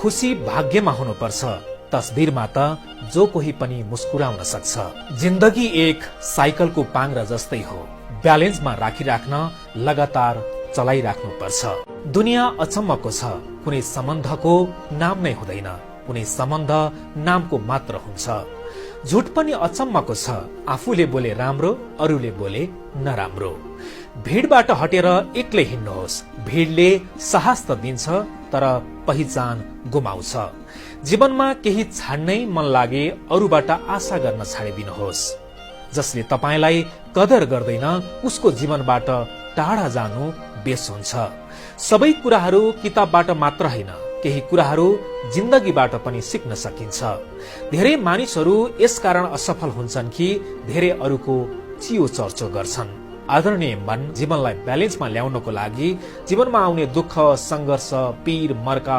खुशी भाग्यमा हुनुपर्छ, तस्बिरमा त जो कोही पनि मुस्कुराउन सक्छ। जिन्दगी एक साइकलको पाङ्ग्रा जस्तै हो, ब्यालेन्समा राखिराख्न लगातार चलाइराख्नु पर्छ। दुनियाँ अचम्मको छ, कुनै सम्बन्धको नाम नै हुँदैन, कुनै सम्बन्ध नामको मात्र हुन्छ। झुट पनि अचम्मको छ, आफूले बोले राम्रो, अरूले बोले नराम्रो। भिडबाट हटेर एक्लै हिँड्नुहोस्, भिडले साहस त दिन्छ तर पहिचान गुमाउँछ। जीवनमा केही छाड्नै मन लागे अरूबाट आशा गर्न छाडिदिनुहोस्। जसले तपाईलाई कदर गर्दैन उसको जीवनबाट टाढा जानु बेस हुन्छ। सबै कुराहरू किताबबाट मात्र होइन, केही कुराहरू जिन्दगीबाट पनि सिक्न सकिन्छ। धेरै मानिसहरू यसकारण असफल हुन्छन् कि धेरै अरूको चियो चर्चो गर्छन्। आदरणीय मन, जीवनलाई ब्यालेन्समा ल्याउनको लागि जीवनमा आउने दुःख, संघर्ष, पीर, मर्का,